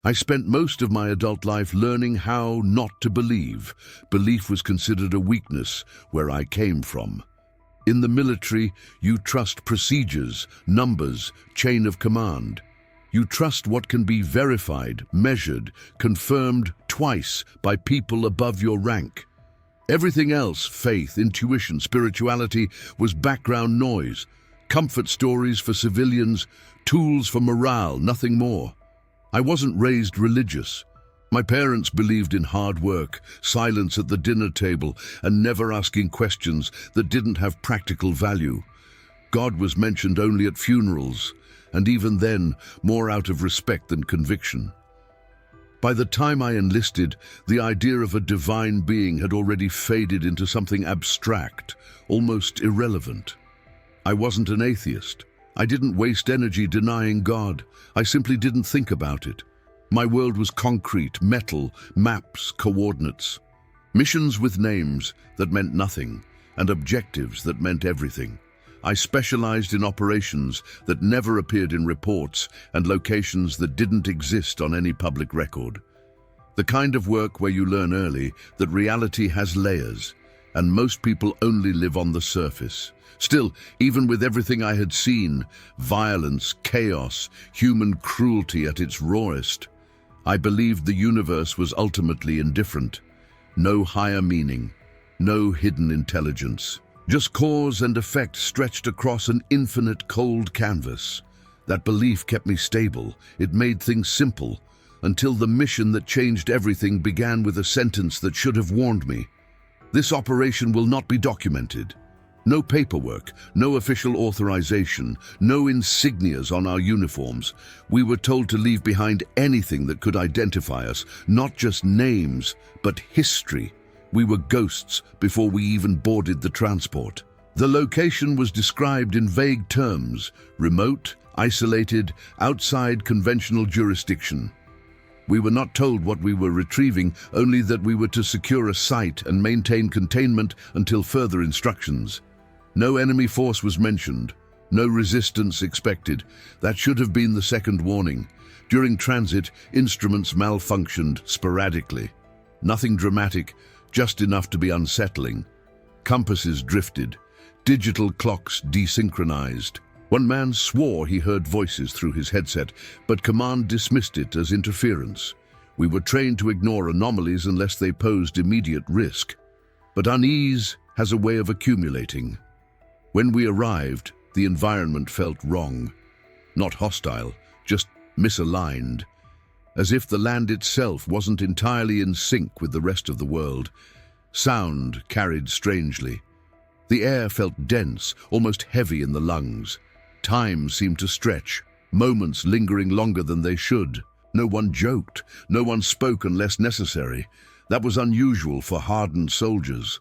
I spent most of my adult life learning how not to believe. Belief was considered a weakness where I came from. In the military, you trust procedures, numbers, chain of command. You trust what can be verified, measured, confirmed twice by people above your rank. Everything else, faith, intuition, spirituality, was background noise, comfort stories for civilians, tools for morale, nothing more. I wasn't raised religious. My parents believed in hard work, silence at the dinner table, and never asking questions that didn't have practical value. God was mentioned only at funerals, and even then, more out of respect than conviction. By the time I enlisted, the idea of a divine being had already faded into something abstract, almost irrelevant. I wasn't an atheist. I didn't waste energy denying God. I simply didn't think about it. My world was concrete, metal, maps, coordinates. Missions with names that meant nothing, and objectives that meant everything. I specialized in operations that never appeared in reports and locations that didn't exist on any public record. The kind of work where you learn early that reality has layers, and most people only live on the surface. Still, even with everything I had seen, violence, chaos, human cruelty at its rawest, I believed the universe was ultimately indifferent. No higher meaning, no hidden intelligence. Just cause and effect stretched across an infinite cold canvas. That belief kept me stable. It made things simple, until the mission that changed everything began with a sentence that should have warned me. This operation will not be documented. No paperwork, no official authorization, no insignias on our uniforms. We were told to leave behind anything that could identify us, not just names, but history. We were ghosts before we even boarded the transport. The location was described in vague terms: remote, isolated, outside conventional jurisdiction. We were not told what we were retrieving, only that we were to secure a site and maintain containment until further instructions. No enemy force was mentioned, no resistance expected. That should have been the second warning. During transit, instruments malfunctioned sporadically. Nothing dramatic, just enough to be unsettling. Compasses drifted, digital clocks desynchronized. One man swore he heard voices through his headset, but command dismissed it as interference. We were trained to ignore anomalies unless they posed immediate risk. But unease has a way of accumulating. When we arrived, the environment felt wrong. Not hostile, just misaligned. As if the land itself wasn't entirely in sync with the rest of the world. Sound carried strangely. The air felt dense, almost heavy in the lungs. Time seemed to stretch, moments lingering longer than they should. No one joked, no one spoke unless necessary. That was unusual for hardened soldiers.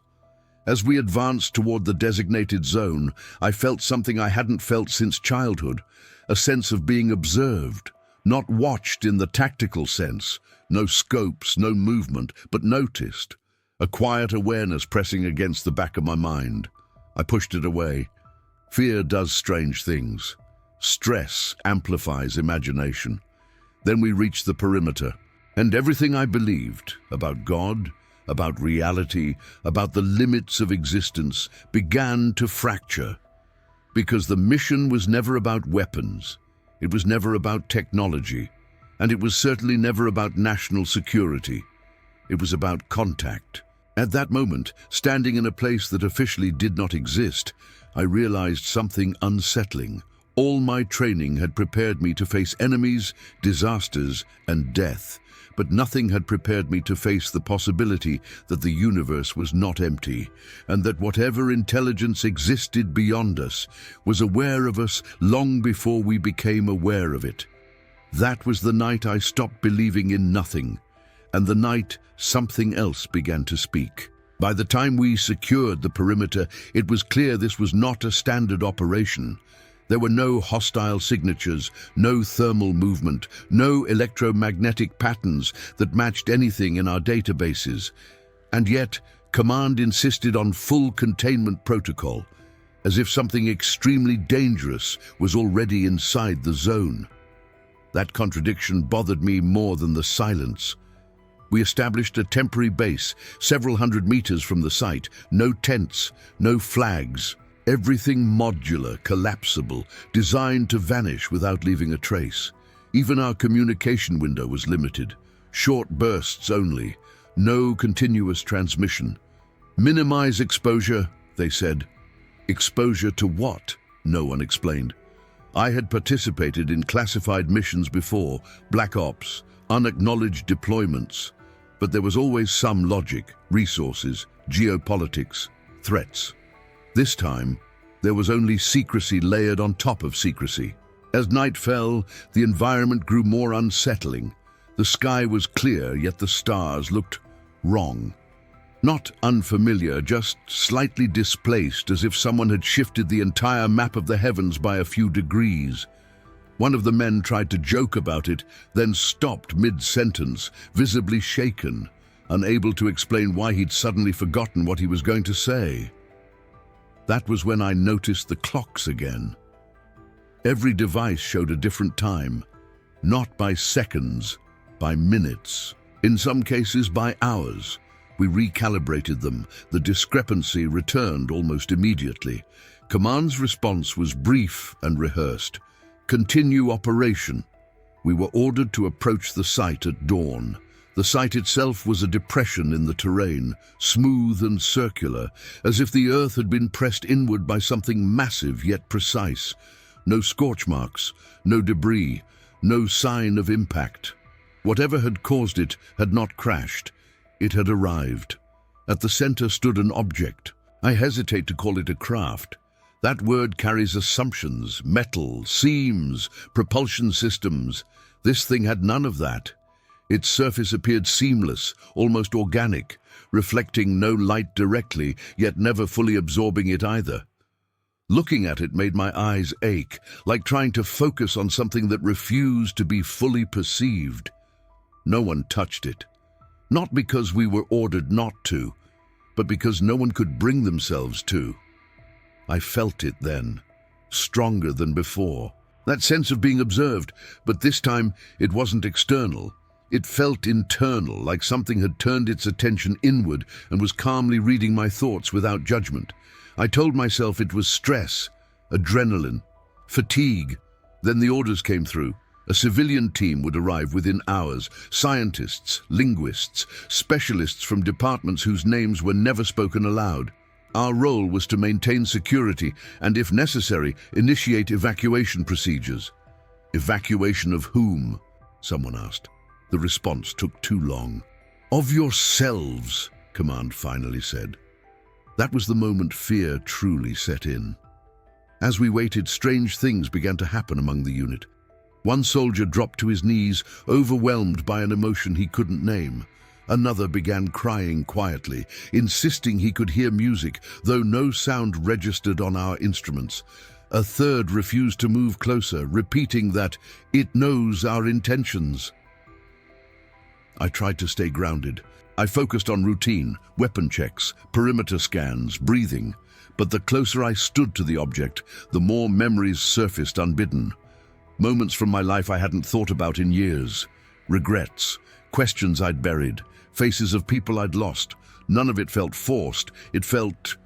As we advanced toward the designated zone, I felt something I hadn't felt since childhood, a sense of being observed, not watched in the tactical sense, no scopes, no movement, but noticed, a quiet awareness pressing against the back of my mind. I pushed it away. Fear does strange things. Stress amplifies imagination. Then we reached the perimeter, and everything I believed about God, about reality, about the limits of existence, began to fracture. Because the mission was never about weapons, it was never about technology, and it was certainly never about national security. It was about contact. At that moment, standing in a place that officially did not exist, I realized something unsettling. All my training had prepared me to face enemies, disasters, and death. But nothing had prepared me to face the possibility that the universe was not empty, and that whatever intelligence existed beyond us was aware of us long before we became aware of it. That was the night I stopped believing in nothing, and the night something else began to speak. By the time we secured the perimeter, it was clear this was not a standard operation. There were no hostile signatures, no thermal movement, no electromagnetic patterns that matched anything in our databases. And yet, Command insisted on full containment protocol, as if something extremely dangerous was already inside the zone. That contradiction bothered me more than the silence. We established a temporary base, several hundred meters from the site. No tents, no flags. Everything modular, collapsible, designed to vanish without leaving a trace. Even our communication window was limited. Short bursts only. No continuous transmission. Minimize exposure, they said. Exposure to what? No one explained. I had participated in classified missions before, black ops, unacknowledged deployments. But there was always some logic, resources, geopolitics, threats. This time, there was only secrecy layered on top of secrecy. As night fell, the environment grew more unsettling. The sky was clear, yet the stars looked wrong. Not unfamiliar, just slightly displaced, as if someone had shifted the entire map of the heavens by a few degrees. One of the men tried to joke about it, then stopped mid-sentence, visibly shaken, unable to explain why he'd suddenly forgotten what he was going to say. That was when I noticed the clocks again. Every device showed a different time, not by seconds, by minutes, in some cases by hours. We recalibrated them. The discrepancy returned almost immediately. Command's response was brief and rehearsed. Continue operation. We were ordered to approach the site at dawn. The site itself was a depression in the terrain, smooth and circular, as if the earth had been pressed inward by something massive yet precise. No scorch marks, no debris, no sign of impact. Whatever had caused it had not crashed. It had arrived. At the center stood an object. I hesitate to call it a craft. That word carries assumptions, metal, seams, propulsion systems. This thing had none of that. Its surface appeared seamless, almost organic, reflecting no light directly, yet never fully absorbing it either. Looking at it made my eyes ache, like trying to focus on something that refused to be fully perceived. No one touched it. Not because we were ordered not to, but because no one could bring themselves to. I felt it then, stronger than before. That sense of being observed, but this time it wasn't external. It felt internal, like something had turned its attention inward and was calmly reading my thoughts without judgment. I told myself it was stress, adrenaline, fatigue. Then the orders came through. A civilian team would arrive within hours, scientists, linguists, specialists from departments whose names were never spoken aloud. Our role was to maintain security and, if necessary, initiate evacuation procedures. Evacuation of whom? Someone asked. The response took too long. Of yourselves, Command finally said. That was the moment fear truly set in. As we waited, strange things began to happen among the unit. One soldier dropped to his knees, overwhelmed by an emotion he couldn't name. Another began crying quietly, insisting he could hear music, though no sound registered on our instruments. A third refused to move closer, repeating that it knows our intentions. I tried to stay grounded. I focused on routine, weapon checks, perimeter scans, breathing. But the closer I stood to the object, the more memories surfaced unbidden. Moments from my life I hadn't thought about in years. Regrets, questions I'd buried, faces of people I'd lost. None of it felt forced. It felt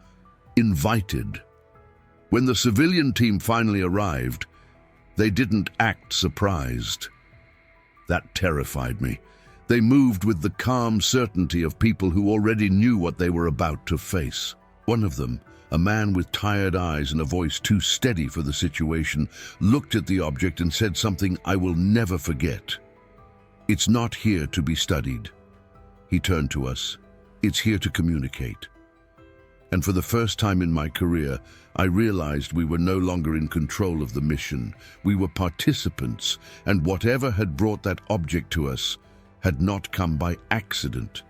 invited. When the civilian team finally arrived, they didn't act surprised. That terrified me. They moved with the calm certainty of people who already knew what they were about to face. One of them, a man with tired eyes and a voice too steady for the situation, looked at the object and said something I will never forget. It's not here to be studied. He turned to us. It's here to communicate. And for the first time in my career, I realized we were no longer in control of the mission. We were participants, and whatever had brought that object to us had not come by accident.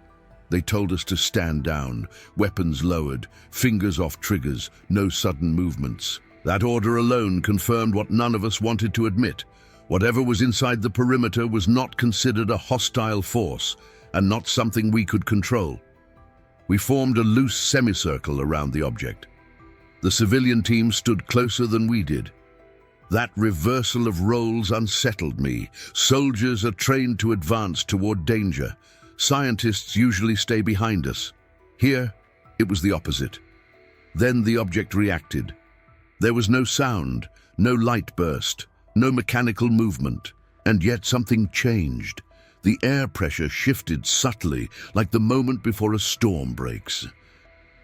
They told us to stand down, weapons lowered, fingers off triggers, no sudden movements. That order alone confirmed what none of us wanted to admit. Whatever was inside the perimeter was not considered a hostile force, and not something we could control. We formed a loose semicircle around the object. The civilian team stood closer than we did. That reversal of roles unsettled me. Soldiers are trained to advance toward danger. Scientists usually stay behind us. Here, it was the opposite. Then the object reacted. There was no sound, no light burst, no mechanical movement, and yet something changed. The air pressure shifted subtly, like the moment before a storm breaks.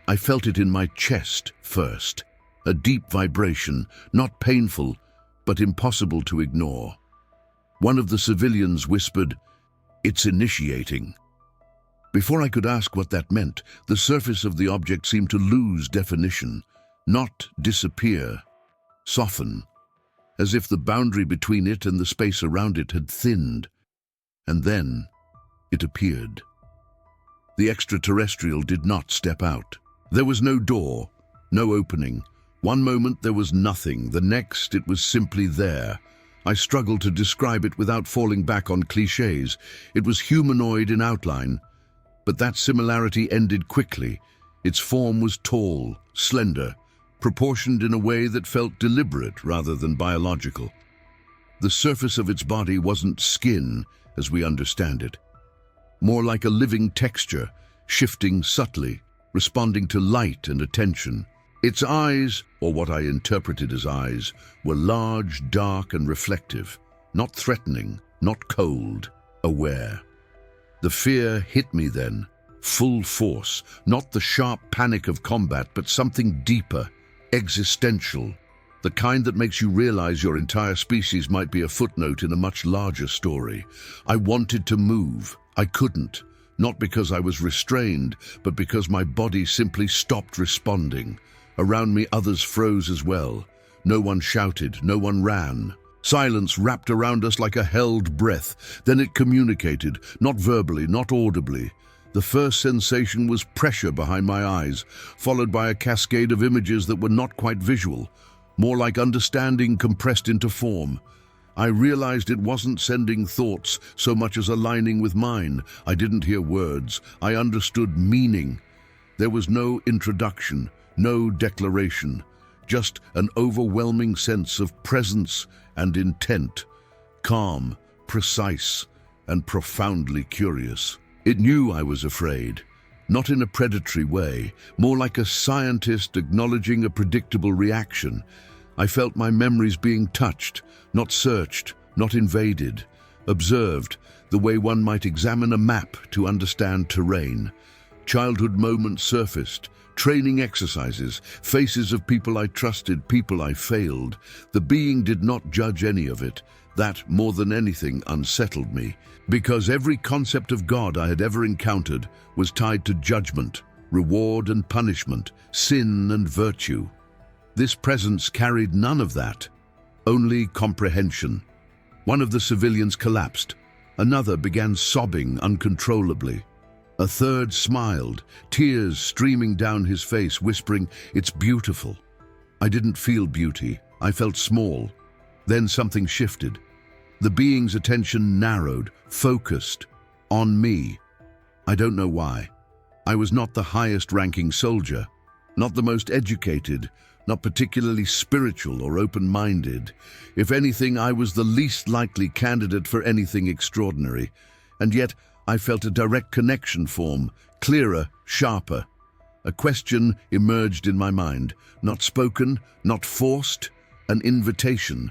I felt it in my chest first, a deep vibration, not painful, but impossible to ignore. One of the civilians whispered, "It's initiating." Before I could ask what that meant, the surface of the object seemed to lose definition, not disappear, soften, as if the boundary between it and the space around it had thinned. And then it appeared. The extraterrestrial did not step out. There was no door, no opening. One moment there was nothing, the next it was simply there. I struggled to describe it without falling back on cliches. It was humanoid in outline, but that similarity ended quickly. Its form was tall, slender, proportioned in a way that felt deliberate rather than biological. The surface of its body wasn't skin, as we understand it. More like a living texture, shifting subtly, responding to light and attention. Its eyes, or what I interpreted as eyes, were large, dark, and reflective. Not threatening, not cold, aware. The fear hit me then, full force, not the sharp panic of combat, but something deeper, existential, the kind that makes you realize your entire species might be a footnote in a much larger story. I wanted to move. I couldn't, not because I was restrained, but because my body simply stopped responding. Around me others froze as well. No one shouted, no one ran. Silence wrapped around us like a held breath. Then it communicated, not verbally, not audibly. The first sensation was pressure behind my eyes, followed by a cascade of images that were not quite visual, more like understanding compressed into form. I realized it wasn't sending thoughts so much as aligning with mine. I didn't hear words. I understood meaning. There was no introduction, no declaration, just an overwhelming sense of presence and intent, calm, precise, and profoundly curious. It knew I was afraid, not in a predatory way, more like a scientist acknowledging a predictable reaction. I felt my memories being touched, not searched, not invaded, observed, the way one might examine a map to understand terrain. Childhood moments surfaced, training exercises, faces of people I trusted, people I failed. The being did not judge any of it. That, more than anything, unsettled me, because every concept of God I had ever encountered was tied to judgment, reward and punishment, sin and virtue. This presence carried none of that, only comprehension. One of the civilians collapsed. Another began sobbing uncontrollably. A third smiled, tears streaming down his face, whispering, "It's beautiful." I didn't feel beauty. I felt small. Then something shifted. The being's attention narrowed, focused, on me. I don't know why. I was not the highest-ranking soldier, not the most educated, not particularly spiritual or open-minded. If anything, I was the least likely candidate for anything extraordinary. And yet, I felt a direct connection form, clearer, sharper. A question emerged in my mind, not spoken, not forced, an invitation.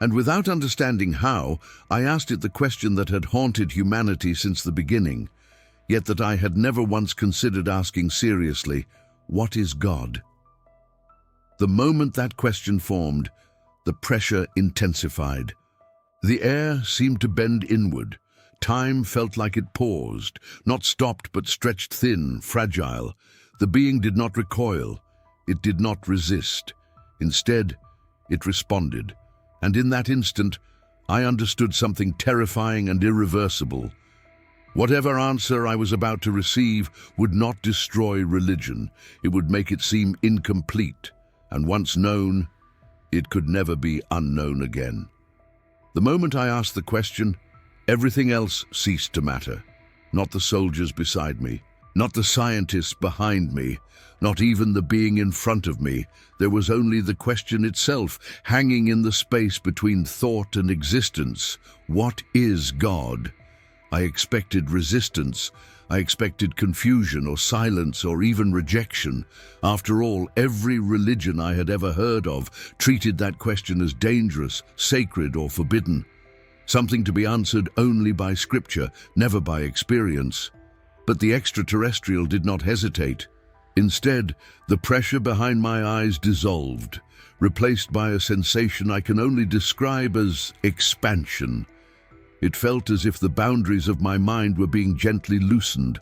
And without understanding how, I asked it the question that had haunted humanity since the beginning, yet that I had never once considered asking seriously: what is God? The moment that question formed, the pressure intensified. The air seemed to bend inward. Time felt like it paused, not stopped but stretched thin, fragile. The being did not recoil. It did not resist. Instead, it responded. And in that instant, I understood something terrifying and irreversible. Whatever answer I was about to receive would not destroy religion. It would make it seem incomplete. And once known, it could never be unknown again. The moment I asked the question, everything else ceased to matter. Not the soldiers beside me, Not the scientists behind me, not even the being in front of me. There was only the question itself, hanging in the space between thought and existence. What is God? I expected resistance. I expected confusion or silence or even rejection. After all, every religion I had ever heard of treated that question as dangerous, sacred, or forbidden. Something to be answered only by scripture, never by experience. But the extraterrestrial did not hesitate. Instead, the pressure behind my eyes dissolved, replaced by a sensation I can only describe as expansion. It felt as if the boundaries of my mind were being gently loosened,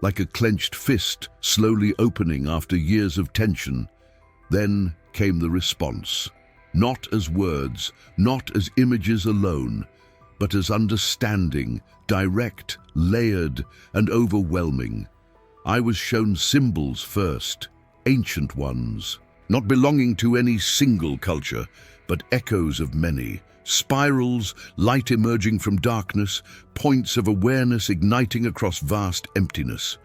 like a clenched fist slowly opening after years of tension. Then came the response. Not as words, not as images alone, but as understanding, direct, layered, and overwhelming. I was shown symbols first, ancient ones, not belonging to any single culture, but echoes of many. Spirals, light emerging from darkness, points of awareness igniting across vast emptiness.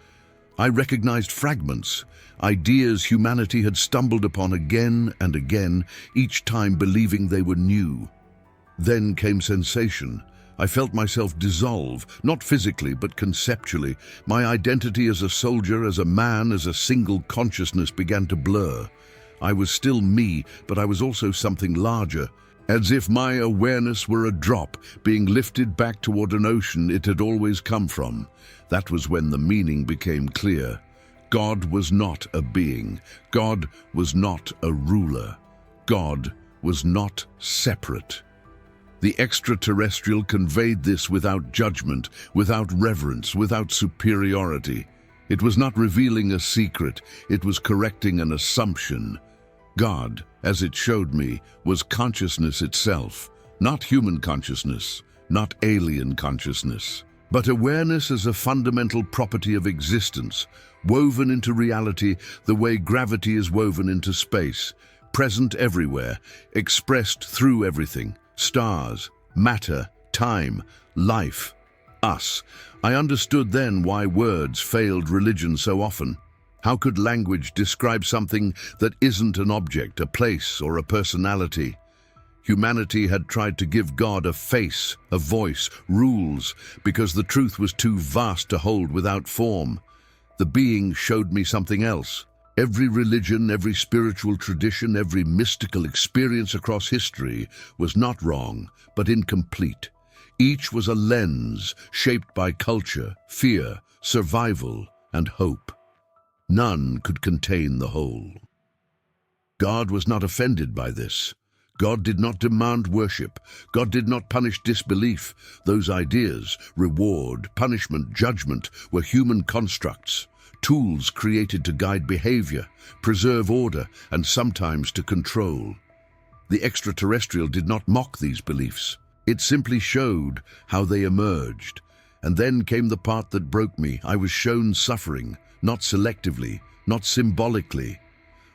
I recognized fragments, ideas humanity had stumbled upon again and again, each time believing they were new. Then came sensation. I felt myself dissolve, not physically but conceptually. My identity as a soldier, as a man, as a single consciousness began to blur. I was still me, but I was also something larger. As if my awareness were a drop being lifted back toward an ocean it had always come from. That was when the meaning became clear. God was not a being. God was not a ruler. God was not separate. The extraterrestrial conveyed this without judgment, without reverence, without superiority. It was not revealing a secret, it was correcting an assumption. God, as it showed me, was consciousness itself, not human consciousness, not alien consciousness, but awareness as a fundamental property of existence, woven into reality the way gravity is woven into space, present everywhere, expressed through everything, stars, matter, time, life, us. I understood then why words failed religion so often. How could language describe something that isn't an object, a place, or a personality? Humanity had tried to give God a face, a voice, rules, because the truth was too vast to hold without form. The being showed me something else. Every religion, every spiritual tradition, every mystical experience across history was not wrong, but incomplete. Each was a lens shaped by culture, fear, survival, and hope. None could contain the whole. God was not offended by this. God did not demand worship. God did not punish disbelief. Those ideas, reward, punishment, judgment, were human constructs, tools created to guide behavior, preserve order, and sometimes to control. The extraterrestrial did not mock these beliefs. It simply showed how they emerged. And then came the part that broke me. I was shown suffering, not selectively, not symbolically.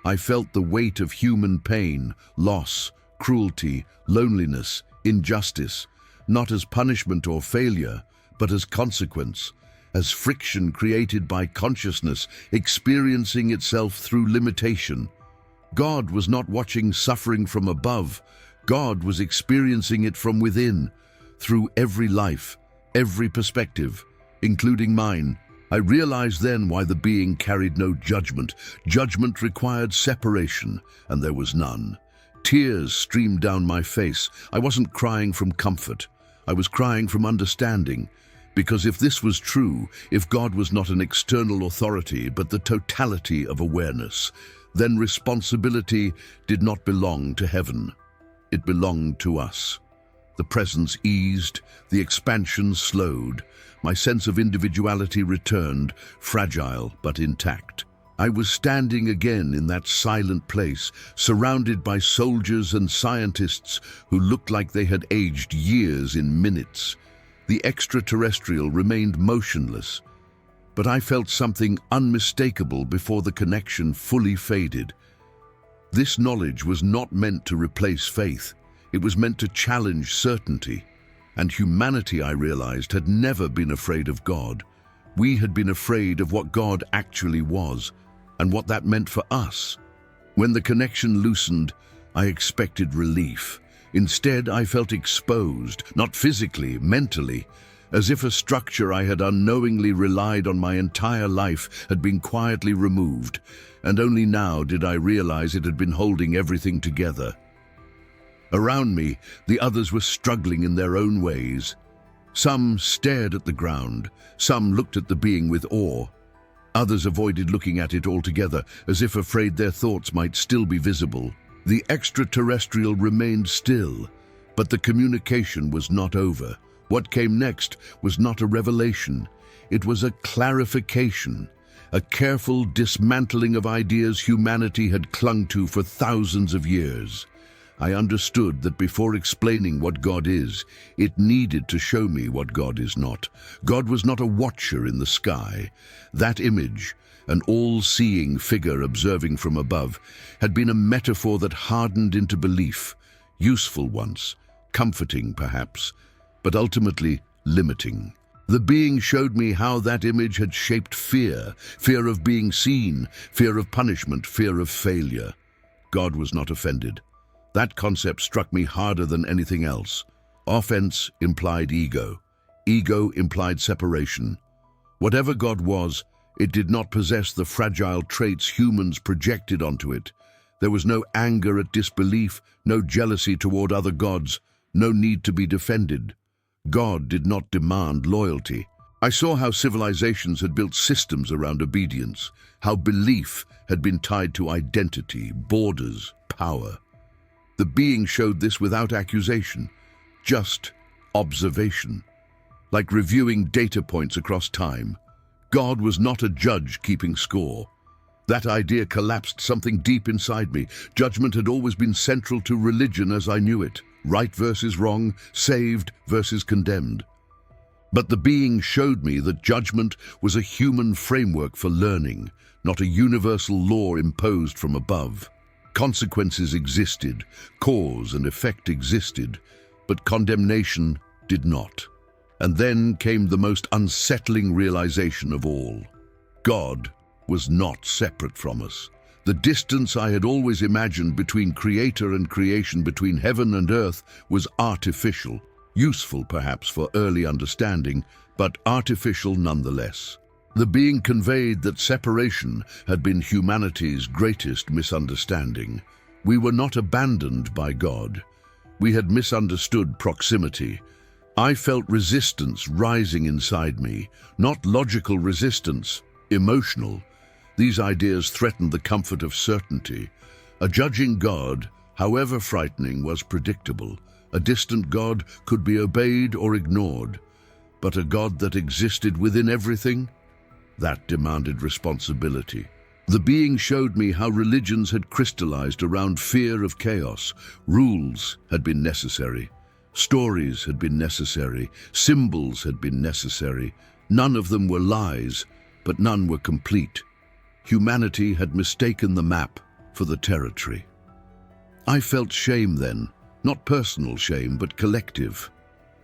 I felt the weight of human pain, loss, cruelty, loneliness, injustice, not as punishment or failure, but as consequence, as friction created by consciousness experiencing itself through limitation. God was not watching suffering from above. God was experiencing it from within, through every life, every perspective, including mine. I realized then why the being carried no judgment. Judgment required separation, and there was none. Tears streamed down my face. I wasn't crying from comfort. I was crying from understanding. Because if this was true, if God was not an external authority, but the totality of awareness, then responsibility did not belong to heaven. It belonged to us. The presence eased, the expansion slowed. My sense of individuality returned, fragile but intact. I was standing again in that silent place, surrounded by soldiers and scientists who looked like they had aged years in minutes. The extraterrestrial remained motionless, but I felt something unmistakable before the connection fully faded. This knowledge was not meant to replace faith. It was meant to challenge certainty. And humanity, I realized, had never been afraid of God. We had been afraid of what God actually was and what that meant for us. When the connection loosened, I expected relief. Instead, I felt exposed, not physically, mentally, as if a structure I had unknowingly relied on my entire life had been quietly removed, and only now did I realize it had been holding everything together. Around me, the others were struggling in their own ways. Some stared at the ground, some looked at the being with awe. Others avoided looking at it altogether, as if afraid their thoughts might still be visible. The extraterrestrial remained still, but the communication was not over. What came next was not a revelation. It was a clarification, a careful dismantling of ideas humanity had clung to for thousands of years. I understood that before explaining what God is, it needed to show me what God is not. God was not a watcher in the sky. That image, an all-seeing figure observing from above, had been a metaphor that hardened into belief, useful once, comforting perhaps, but ultimately limiting. The being showed me how that image had shaped fear, fear of being seen, fear of punishment, fear of failure. God was not offended. That concept struck me harder than anything else. Offense implied ego. Ego implied separation. Whatever God was, it did not possess the fragile traits humans projected onto it. There was no anger at disbelief, no jealousy toward other gods, no need to be defended. God did not demand loyalty. I saw how civilizations had built systems around obedience, how belief had been tied to identity, borders, power. The being showed this without accusation, just observation, like reviewing data points across time. God was not a judge keeping score. That idea collapsed something deep inside me. Judgment had always been central to religion as I knew it. Right versus wrong, saved versus condemned. But the being showed me that judgment was a human framework for learning, not a universal law imposed from above. Consequences existed, cause and effect existed, but condemnation did not. And then came the most unsettling realization of all. God was not separate from us. The distance I had always imagined between creator and creation, between heaven and earth, was artificial, useful perhaps for early understanding, but artificial nonetheless. The being conveyed that separation had been humanity's greatest misunderstanding. We were not abandoned by God. We had misunderstood proximity. I felt resistance rising inside me, not logical resistance, emotional. These ideas threatened the comfort of certainty. A judging God, however frightening, was predictable. A distant God could be obeyed or ignored. But a God that existed within everything? That demanded responsibility. The being showed me how religions had crystallized around fear of chaos. Rules had been necessary. Stories had been necessary. Symbols had been necessary. None of them were lies, but none were complete. Humanity had mistaken the map for the territory. I felt shame then, not personal shame, but collective.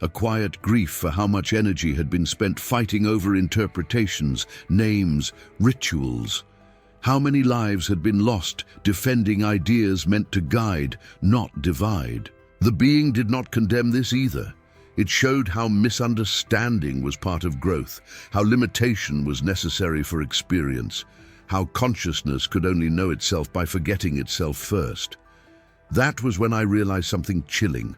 A quiet grief for how much energy had been spent fighting over interpretations, names, rituals. How many lives had been lost defending ideas meant to guide, not divide. The being did not condemn this either. It showed how misunderstanding was part of growth, how limitation was necessary for experience, how consciousness could only know itself by forgetting itself first. That was when I realized something chilling.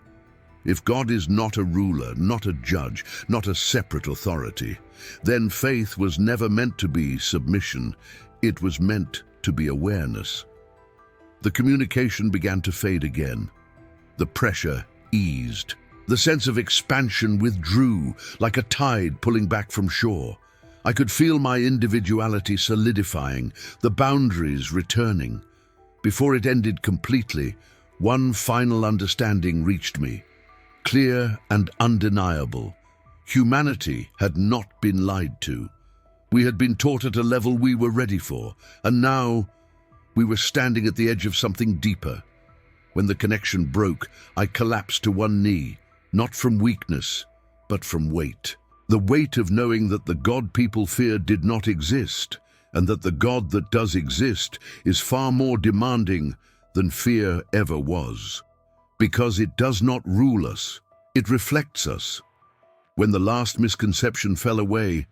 If God is not a ruler, not a judge, not a separate authority, then faith was never meant to be submission. It was meant to be awareness. The communication began to fade again. The pressure eased. The sense of expansion withdrew, like a tide pulling back from shore. I could feel my individuality solidifying, the boundaries returning. Before it ended completely, one final understanding reached me. Clear and undeniable. Humanity had not been lied to. We had been taught at a level we were ready for, and now we were standing at the edge of something deeper. When the connection broke, I collapsed to one knee, not from weakness, but from weight. The weight of knowing that the God people feared did not exist, and that the God that does exist is far more demanding than fear ever was. Because it does not rule us, it reflects us. When the last misconception fell away,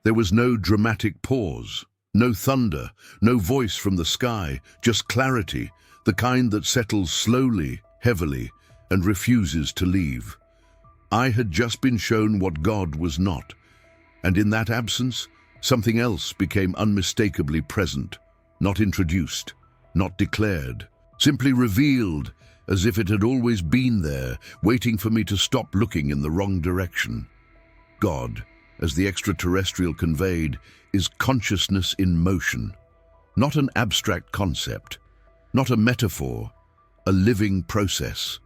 there was no dramatic pause, no thunder, no voice from the sky, just clarity, the kind that settles slowly, heavily, and refuses to leave. I had just been shown what God was not, and in that absence, something else became unmistakably present, not introduced, not declared, simply revealed as if it had always been there, waiting for me to stop looking in the wrong direction. God, as the extraterrestrial conveyed, is consciousness in motion, not an abstract concept, not a metaphor, a living process.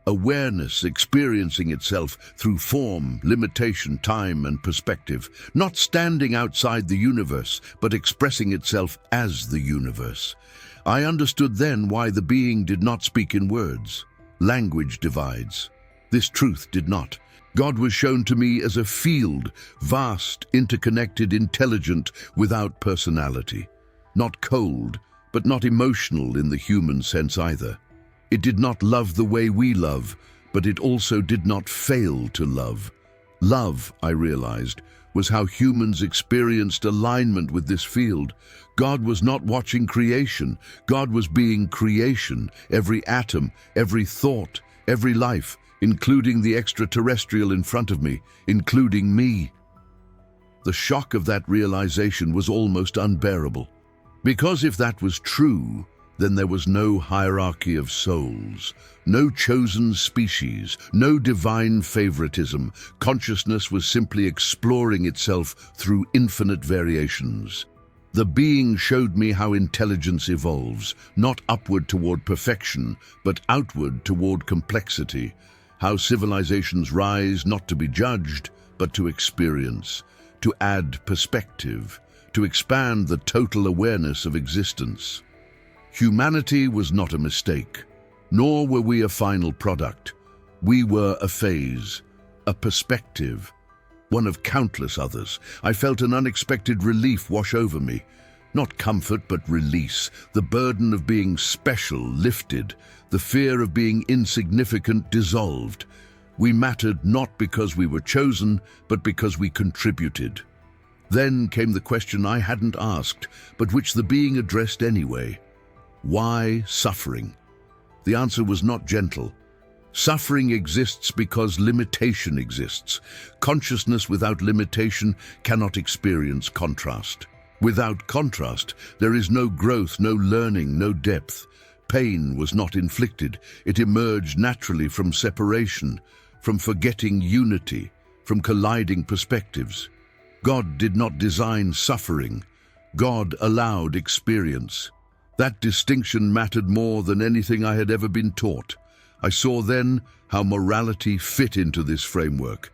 Awareness experiencing itself through form, limitation, time, and perspective, not standing outside the universe, but expressing itself as the universe. I understood then why the being did not speak in words. Language divides. This truth did not. God was shown to me as a field, vast, interconnected, intelligent, without personality. Not cold, but not emotional in the human sense either. It did not love the way we love, but it also did not fail to love. Love, I realized, was how humans experienced alignment with this field. God was not watching creation. God was being creation, every atom, every thought, every life, including the extraterrestrial in front of me, including me. The shock of that realization was almost unbearable. Because if that was true, then there was no hierarchy of souls, no chosen species, no divine favoritism. Consciousness was simply exploring itself through infinite variations. The being showed me how intelligence evolves, not upward toward perfection, but outward toward complexity. How civilizations rise not to be judged, but to experience, to add perspective, to expand the total awareness of existence. Humanity was not a mistake, nor were we a final product. We were a phase, a perspective, one of countless others. I felt an unexpected relief wash over me. Not comfort, but release. The burden of being special lifted, the fear of being insignificant dissolved. We mattered not because we were chosen, but because we contributed. Then came the question I hadn't asked, but which the being addressed anyway. Why suffering? The answer was not gentle. Suffering exists because limitation exists. Consciousness without limitation cannot experience contrast. Without contrast, there is no growth, no learning, no depth. Pain was not inflicted. It emerged naturally from separation, from forgetting unity, from colliding perspectives. God did not design suffering. God allowed experience. That distinction mattered more than anything I had ever been taught. I saw then how morality fit into this framework.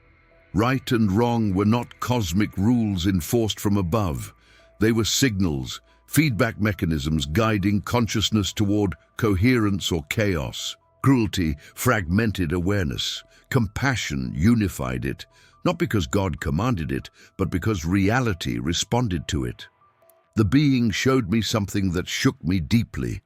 Right and wrong were not cosmic rules enforced from above. They were signals, feedback mechanisms guiding consciousness toward coherence or chaos. Cruelty fragmented awareness. Compassion unified it, not because God commanded it, but because reality responded to it. The being showed me something that shook me deeply.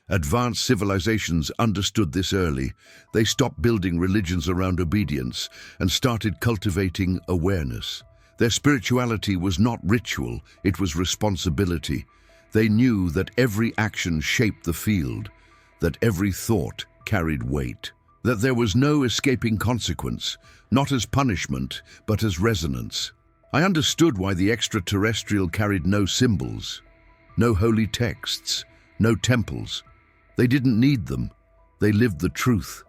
Advanced civilizations understood this early. They stopped building religions around obedience and started cultivating awareness. Their spirituality was not ritual, it was responsibility. They knew that every action shaped the field, that every thought carried weight, that there was no escaping consequence, not as punishment, but as resonance. I understood why the extraterrestrial carried no symbols, no holy texts, no temples. They didn't need them. They lived the truth.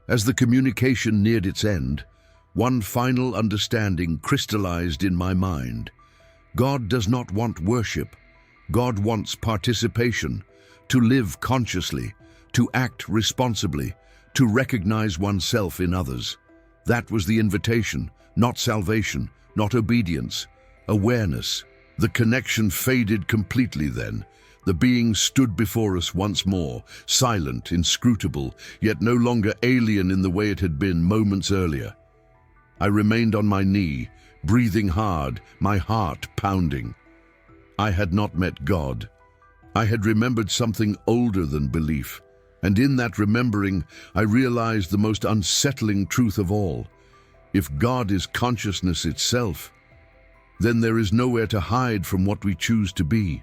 As the communication neared its end, one final understanding crystallized in my mind. God does not want worship. God wants participation, to live consciously, to act responsibly, to recognize oneself in others. That was the invitation, not salvation, not obedience, awareness. The connection faded completely then. The being stood before us once more, silent, inscrutable, yet no longer alien in the way it had been moments earlier. I remained on my knee, breathing hard, my heart pounding. I had not met God. I had remembered something older than belief, and in that remembering, I realized the most unsettling truth of all. If God is consciousness itself, then there is nowhere to hide from what we choose to be.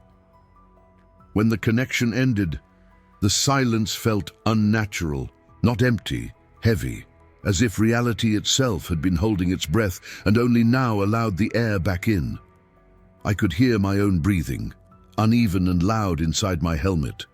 When the connection ended, the silence felt unnatural, not empty, heavy, as if reality itself had been holding its breath and only now allowed the air back in. I could hear my own breathing, uneven and loud inside my helmet.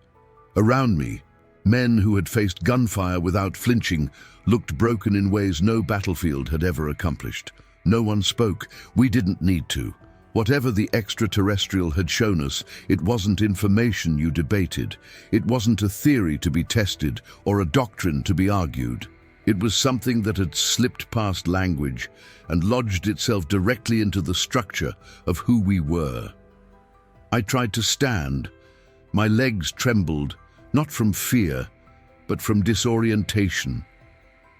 Around me, men who had faced gunfire without flinching looked broken in ways no battlefield had ever accomplished. No one spoke. We didn't need to. Whatever the extraterrestrial had shown us, it wasn't information you debated. It wasn't a theory to be tested or a doctrine to be argued. It was something that had slipped past language and lodged itself directly into the structure of who we were. I tried to stand. My legs trembled, not from fear, but from disorientation.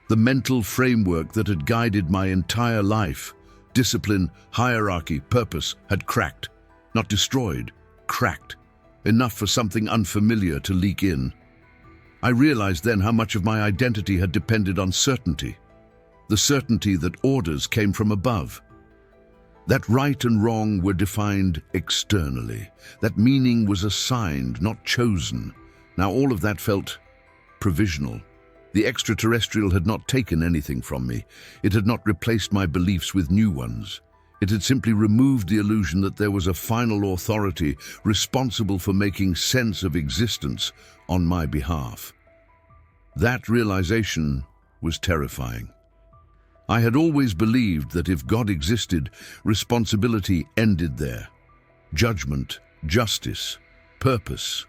The mental framework that had guided my entire life, discipline, hierarchy, purpose, had cracked. Not destroyed, cracked. Enough for something unfamiliar to leak in. I realized then how much of my identity had depended on certainty. The certainty that orders came from above. That right and wrong were defined externally. That meaning was assigned, not chosen. Now all of that felt provisional. The extraterrestrial had not taken anything from me. It had not replaced my beliefs with new ones. It had simply removed the illusion that there was a final authority responsible for making sense of existence on my behalf. That realization was terrifying. I had always believed that if God existed, responsibility ended there. Judgment, justice, purpose,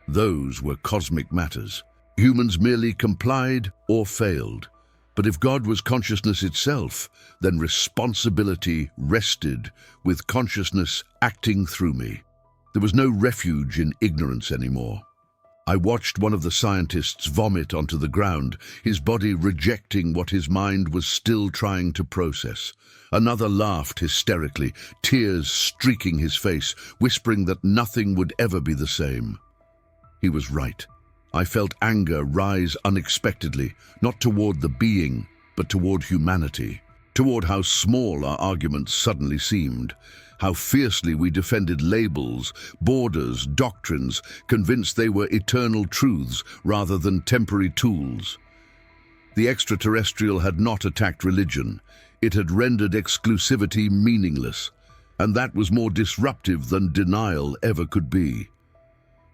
those were cosmic matters. Humans merely complied or failed. But if God was consciousness itself, then responsibility rested with consciousness acting through me. There was no refuge in ignorance anymore. I watched one of the scientists vomit onto the ground, his body rejecting what his mind was still trying to process. Another laughed hysterically, tears streaking his face, whispering that nothing would ever be the same. He was right. I felt anger rise unexpectedly, not toward the being, but toward humanity, toward how small our arguments suddenly seemed, how fiercely we defended labels, borders, doctrines, convinced they were eternal truths rather than temporary tools. The extraterrestrial had not attacked religion. It had rendered exclusivity meaningless, and that was more disruptive than denial ever could be.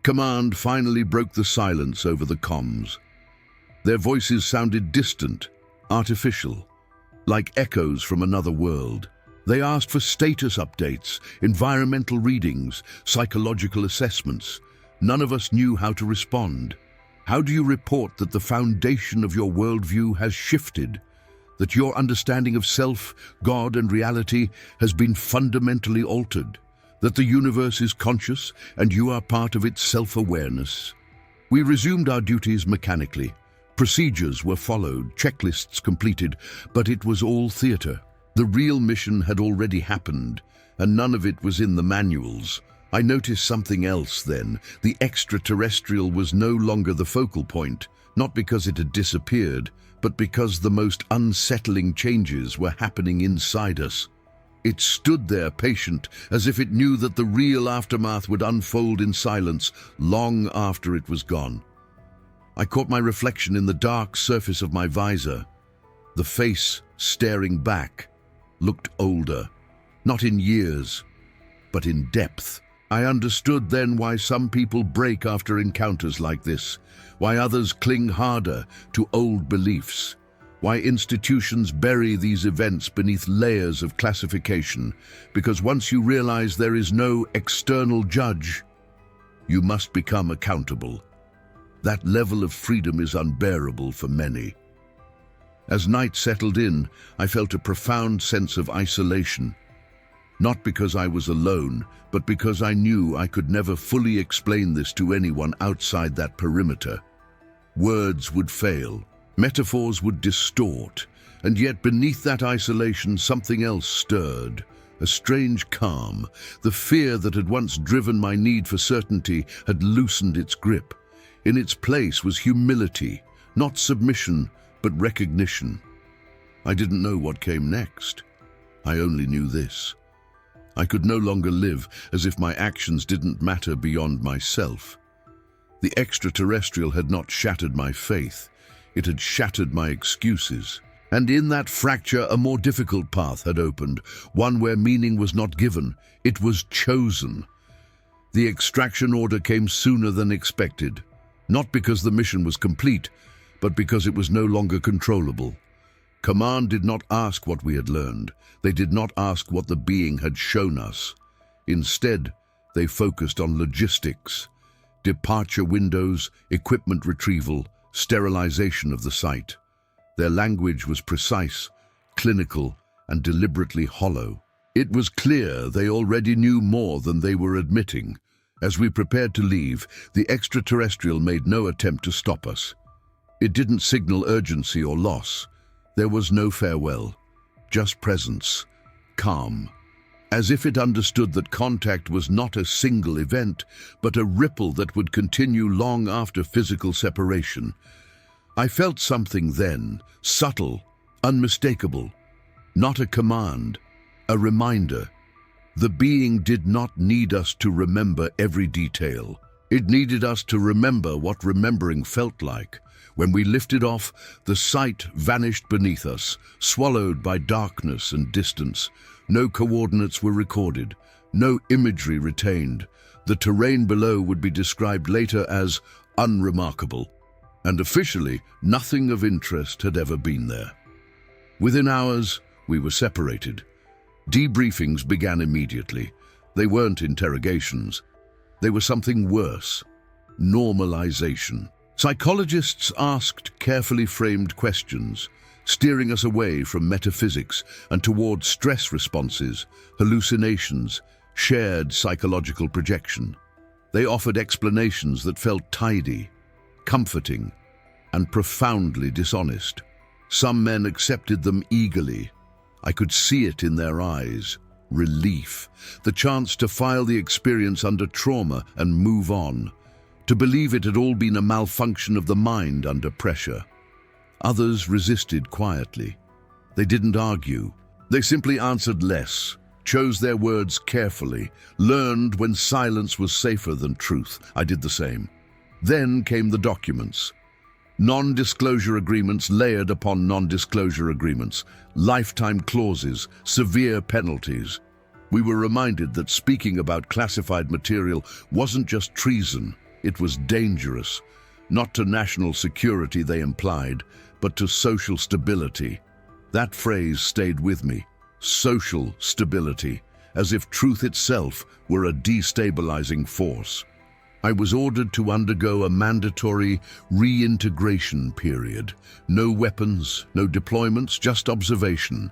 Command finally broke the silence over the comms. Their voices sounded distant, artificial, like echoes from another world. They asked for status updates, environmental readings, psychological assessments. None of us knew how to respond. How do you report that the foundation of your worldview has shifted? That your understanding of self, God, and reality has been fundamentally altered? That the universe is conscious and you are part of its self-awareness? We resumed our duties mechanically. Procedures were followed, checklists completed, but it was all theater. The real mission had already happened, and none of it was in the manuals. I noticed something else then. The extraterrestrial was no longer the focal point, not because it had disappeared, but because the most unsettling changes were happening inside us. It stood there patient, as if it knew that the real aftermath would unfold in silence long after it was gone. I caught my reflection in the dark surface of my visor. The face, staring back, looked older, not in years, but in depth. I understood then why some people break after encounters like this, why others cling harder to old beliefs, why institutions bury these events beneath layers of classification, because once you realize there is no external judge, you must become accountable. That level of freedom is unbearable for many. As night settled in, I felt a profound sense of isolation. Not because I was alone, but because I knew I could never fully explain this to anyone outside that perimeter. Words would fail, metaphors would distort, And yet beneath that isolation something else stirred. A strange calm. The fear that had once driven my need for certainty had loosened its grip. In its place was humility, not submission, but recognition. I didn't know what came next. I only knew this. I could no longer live as if my actions didn't matter beyond myself. The extraterrestrial had not shattered my faith. It had shattered my excuses. And in that fracture, a more difficult path had opened, one where meaning was not given, it was chosen. The extraction order came sooner than expected, not because the mission was complete, but because it was no longer controllable. Command did not ask what we had learned. They did not ask what the being had shown us. Instead, they focused on logistics, departure windows, equipment retrieval, sterilization of the site. Their language was precise, clinical, and deliberately hollow. It was clear they already knew more than they were admitting. As we prepared to leave, the extraterrestrial made no attempt to stop us. It didn't signal urgency or loss. There was no farewell, just presence, calm, as if it understood that contact was not a single event, but a ripple that would continue long after physical separation. I felt something then, subtle, unmistakable, not a command, a reminder. The being did not need us to remember every detail. It needed us to remember what remembering felt like. When we lifted off, the site vanished beneath us, swallowed by darkness and distance. No coordinates were recorded, no imagery retained. The terrain below would be described later as unremarkable. And officially, nothing of interest had ever been there. Within hours, we were separated. Debriefings began immediately. They weren't interrogations. They were something worse. Normalization. Psychologists asked carefully framed questions, steering us away from metaphysics and toward stress responses, hallucinations, shared psychological projection. They offered explanations that felt tidy, comforting, and profoundly dishonest. Some men accepted them eagerly. I could see it in their eyes. Relief, the chance to file the experience under trauma and move on, to believe it had all been a malfunction of the mind under pressure. Others resisted quietly. They didn't argue. They simply answered less, chose their words carefully, learned when silence was safer than truth. I did the same. Then came the documents. Non-disclosure agreements layered upon non-disclosure agreements, lifetime clauses, severe penalties. We were reminded that speaking about classified material wasn't just treason, it was dangerous. Not to national security, they implied, but to social stability. That phrase stayed with me. Social stability, as if truth itself were a destabilizing force. I was ordered to undergo a mandatory reintegration period. No weapons, no deployments, just observation.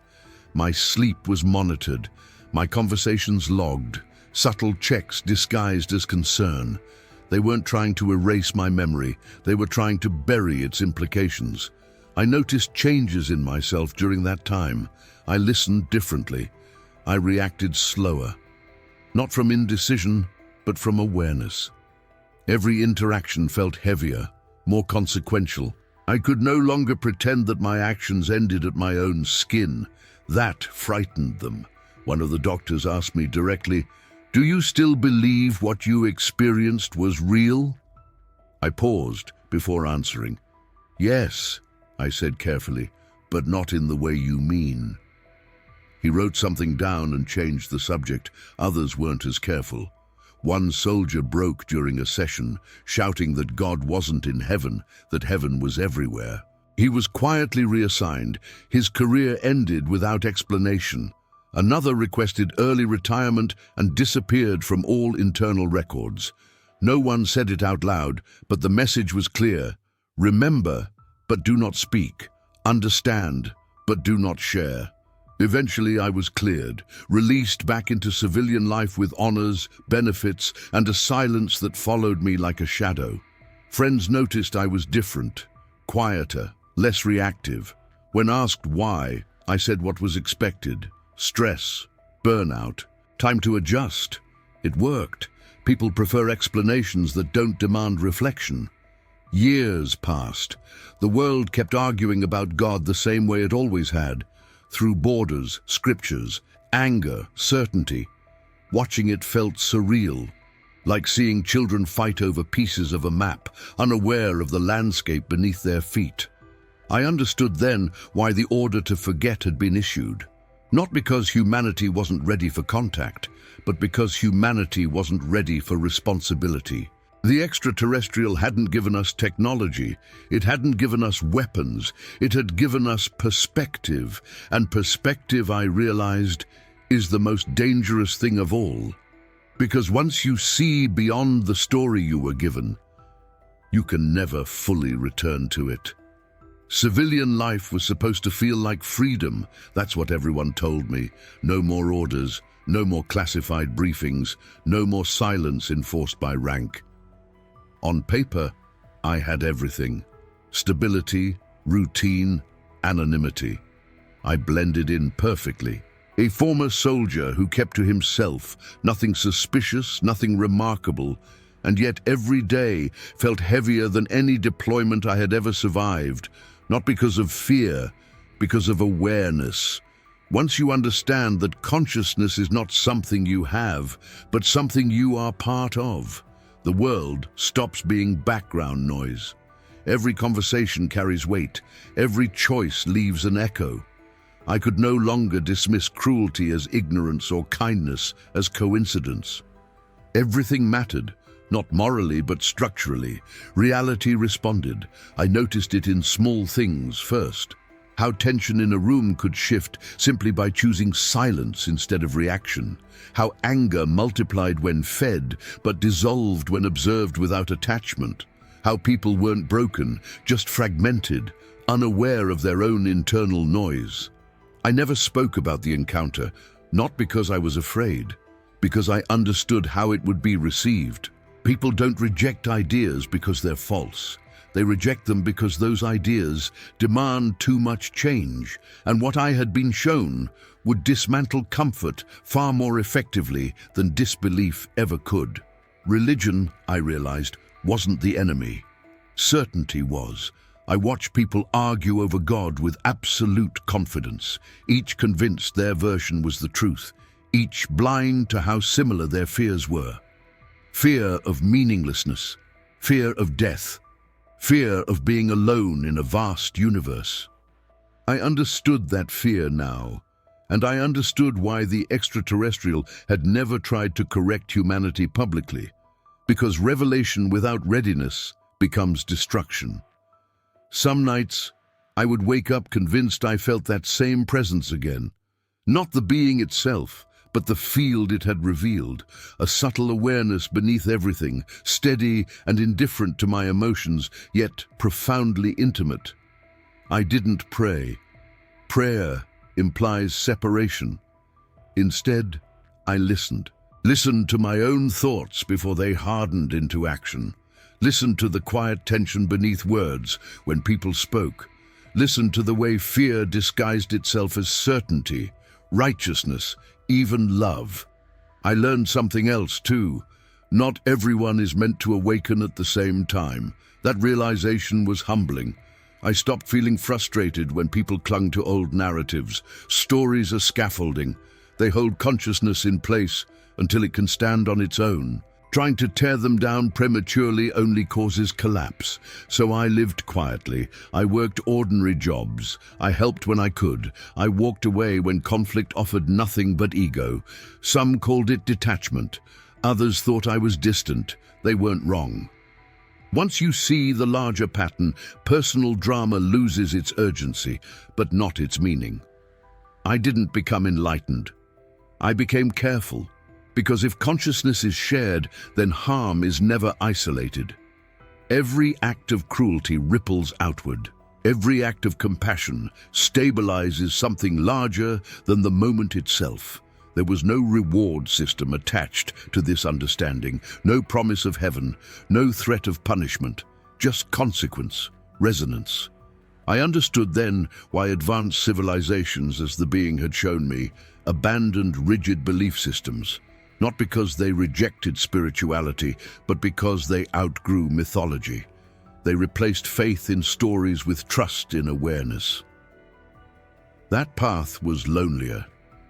My sleep was monitored, my conversations logged, subtle checks disguised as concern. They weren't trying to erase my memory, they were trying to bury its implications. I noticed changes in myself during that time. I listened differently. I reacted slower. Not from indecision, but from awareness. Every interaction felt heavier, more consequential. I could no longer pretend that my actions ended at my own skin. That frightened them. One of the doctors asked me directly, "Do you still believe what you experienced was real?" I paused before answering. "Yes," I said carefully, "but not in the way you mean." He wrote something down and changed the subject. Others weren't as careful. One soldier broke during a session, shouting that God wasn't in heaven, that heaven was everywhere. He was quietly reassigned. His career ended without explanation. Another requested early retirement and disappeared from all internal records. No one said it out loud, but the message was clear. Remember, but do not speak. Understand, but do not share. Eventually I was cleared, released back into civilian life with honors, benefits, and a silence that followed me like a shadow. Friends noticed I was different, quieter, less reactive. When asked why, I said what was expected. Stress, burnout, time to adjust. It worked. People prefer explanations that don't demand reflection. Years passed. The world kept arguing about God the same way it always had, through borders, scriptures, anger, certainty. Watching it felt surreal, like seeing children fight over pieces of a map, unaware of the landscape beneath their feet. I understood then why the order to forget had been issued. Not because humanity wasn't ready for contact, but because humanity wasn't ready for responsibility. The extraterrestrial hadn't given us technology, it hadn't given us weapons, it had given us perspective, and perspective, I realized, is the most dangerous thing of all. Because once you see beyond the story you were given, you can never fully return to it. Civilian life was supposed to feel like freedom. That's what everyone told me. No more orders, no more classified briefings, no more silence enforced by rank. On paper, I had everything. Stability, routine, anonymity. I blended in perfectly. A former soldier who kept to himself, nothing suspicious, nothing remarkable, and yet every day felt heavier than any deployment I had ever survived. Not because of fear, because of awareness. Once you understand that consciousness is not something you have, but something you are part of, the world stops being background noise. Every conversation carries weight. Every choice leaves an echo. I could no longer dismiss cruelty as ignorance or kindness as coincidence. Everything mattered. Not morally, but structurally. Reality responded. I noticed it in small things first. How tension in a room could shift simply by choosing silence instead of reaction. How anger multiplied when fed, but dissolved when observed without attachment. How people weren't broken, just fragmented, unaware of their own internal noise. I never spoke about the encounter, not because I was afraid, because I understood how it would be received. People don't reject ideas because they're false. They reject them because those ideas demand too much change, and what I had been shown would dismantle comfort far more effectively than disbelief ever could. Religion, I realized, wasn't the enemy. Certainty was. I watched people argue over God with absolute confidence, each convinced their version was the truth, each blind to how similar their fears were. Fear of meaninglessness, fear of death, fear of being alone in a vast universe. I understood that fear now, and I understood why the extraterrestrial had never tried to correct humanity publicly, because revelation without readiness becomes destruction. Some nights, I would wake up convinced I felt that same presence again, not the being itself, but the field it had revealed, a subtle awareness beneath everything, steady and indifferent to my emotions, yet profoundly intimate. I didn't pray. Prayer implies separation. Instead, I listened. Listened to my own thoughts before they hardened into action. Listened to the quiet tension beneath words when people spoke. Listened to the way fear disguised itself as certainty, righteousness, even love. I learned something else too. Not everyone is meant to awaken at the same time. That realization was humbling. I stopped feeling frustrated when people clung to old narratives. Stories are scaffolding. They hold consciousness in place until it can stand on its own. Trying to tear them down prematurely only causes collapse. So I lived quietly. I worked ordinary jobs. I helped when I could. I walked away when conflict offered nothing but ego. Some called it detachment. Others thought I was distant. They weren't wrong. Once you see the larger pattern, personal drama loses its urgency, but not its meaning. I didn't become enlightened. I became careful. Because if consciousness is shared, then harm is never isolated. Every act of cruelty ripples outward. Every act of compassion stabilizes something larger than the moment itself. There was no reward system attached to this understanding, no promise of heaven, no threat of punishment, just consequence, resonance. I understood then why advanced civilizations, as the being had shown me, abandoned rigid belief systems, not because they rejected spirituality, but because they outgrew mythology. They replaced faith in stories with trust in awareness. That path was lonelier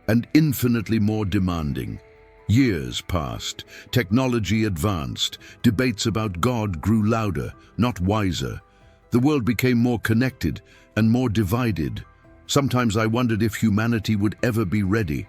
and infinitely more demanding. Years passed, technology advanced, debates about God grew louder, not wiser. The world became more connected and more divided. Sometimes I wondered if humanity would ever be ready.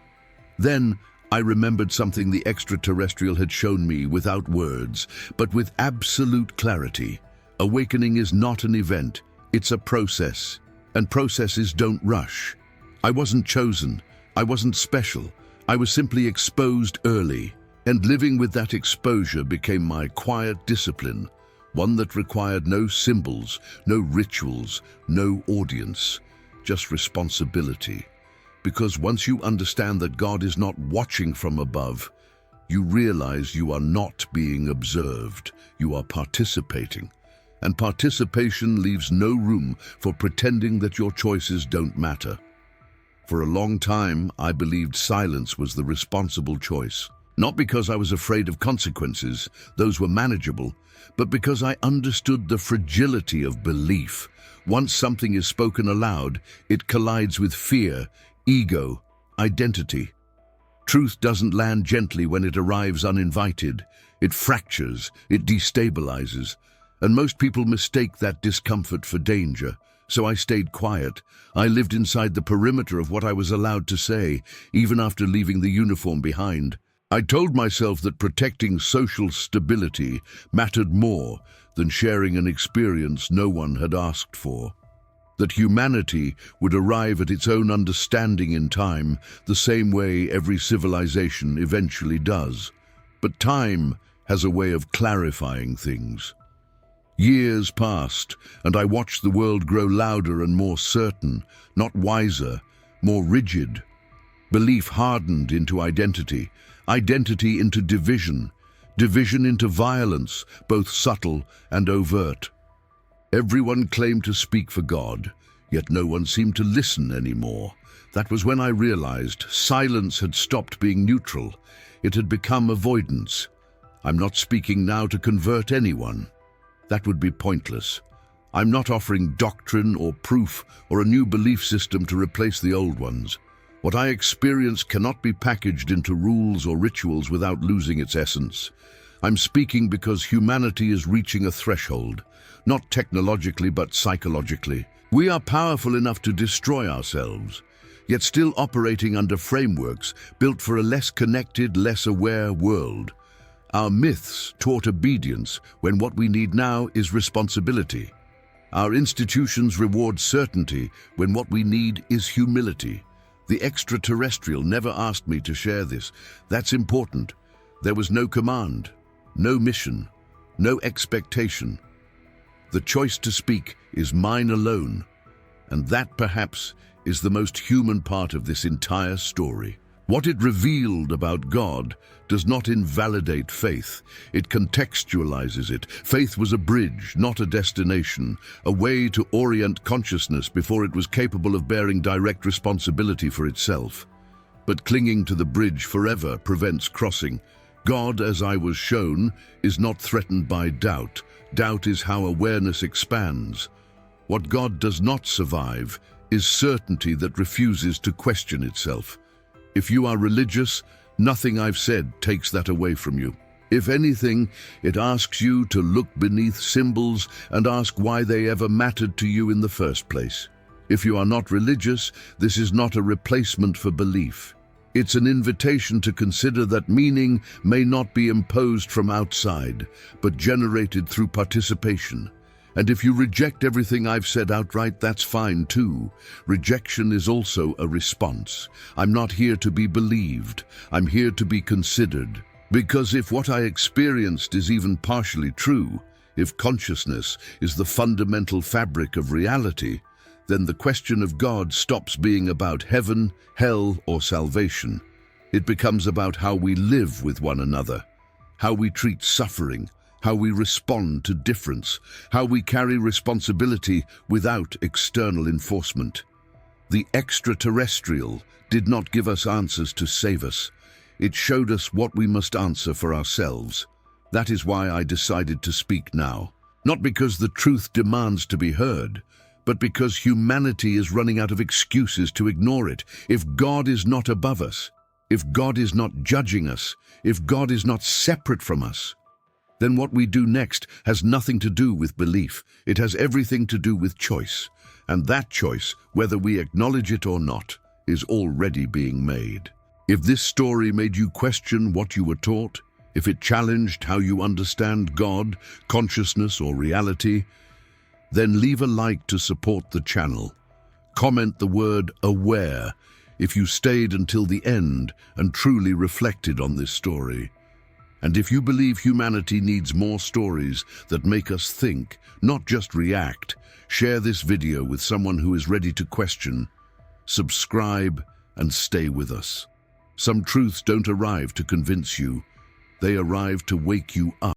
Then I remembered something the extraterrestrial had shown me without words, but with absolute clarity. Awakening is not an event, it's a process, and processes don't rush. I wasn't chosen, I wasn't special, I was simply exposed early, and living with that exposure became my quiet discipline, one that required no symbols, no rituals, no audience, just responsibility. Because once you understand that God is not watching from above, you realize you are not being observed, you are participating. And participation leaves no room for pretending that your choices don't matter. For a long time, I believed silence was the responsible choice. Not because I was afraid of consequences, those were manageable, but because I understood the fragility of belief. Once something is spoken aloud, it collides with fear, ego, identity. Truth doesn't land gently when it arrives uninvited. It fractures, it destabilizes, and most people mistake that discomfort for danger. So I stayed quiet. I lived inside the perimeter of what I was allowed to say, even after leaving the uniform behind. I told myself that protecting social stability mattered more than sharing an experience no one had asked for. That humanity would arrive at its own understanding in time, the same way every civilization eventually does. But time has a way of clarifying things. Years passed, and I watched the world grow louder and more certain, not wiser, more rigid. Belief hardened into identity, identity into division, division into violence, both subtle and overt. Everyone claimed to speak for God, yet no one seemed to listen anymore. That was when I realized silence had stopped being neutral. It had become avoidance. I'm not speaking now to convert anyone. That would be pointless. I'm not offering doctrine or proof or a new belief system to replace the old ones. What I experience cannot be packaged into rules or rituals without losing its essence. I'm speaking because humanity is reaching a threshold, not technologically but psychologically. We are powerful enough to destroy ourselves, yet still operating under frameworks built for a less connected, less aware world. Our myths taught obedience when what we need now is responsibility. Our institutions reward certainty when what we need is humility. The extraterrestrial never asked me to share this. That's important. There was no command, no mission, no expectation. The choice to speak is mine alone, and that perhaps is the most human part of this entire story. What it revealed about God does not invalidate faith, it contextualizes it. Faith was a bridge, not a destination, a way to orient consciousness before it was capable of bearing direct responsibility for itself. But clinging to the bridge forever prevents crossing. God, as I was shown, is not threatened by doubt. Doubt is how awareness expands. What God does not survive is certainty that refuses to question itself. If you are religious, nothing I've said takes that away from you. If anything, it asks you to look beneath symbols and ask why they ever mattered to you in the first place. If you are not religious, this is not a replacement for belief. It's an invitation to consider that meaning may not be imposed from outside, but generated through participation. And if you reject everything I've said outright, that's fine too. Rejection is also a response. I'm not here to be believed. I'm here to be considered. Because if what I experienced is even partially true, if consciousness is the fundamental fabric of reality, then the question of God stops being about heaven, hell, or salvation. It becomes about how we live with one another, how we treat suffering, how we respond to difference, how we carry responsibility without external enforcement. The extraterrestrial did not give us answers to save us. It showed us what we must answer for ourselves. That is why I decided to speak now. Not because the truth demands to be heard, but because humanity is running out of excuses to ignore it. If God is not above us, if God is not judging us, if God is not separate from us, then what we do next has nothing to do with belief. It has everything to do with choice. And that choice, whether we acknowledge it or not, is already being made. If this story made you question what you were taught, if it challenged how you understand God, consciousness, or reality, then leave a like to support the channel. Comment the word "aware" if you stayed until the end and truly reflected on this story. And if you believe humanity needs more stories that make us think, not just react, share this video with someone who is ready to question. Subscribe and stay with us. Some truths don't arrive to convince you. They arrive to wake you up.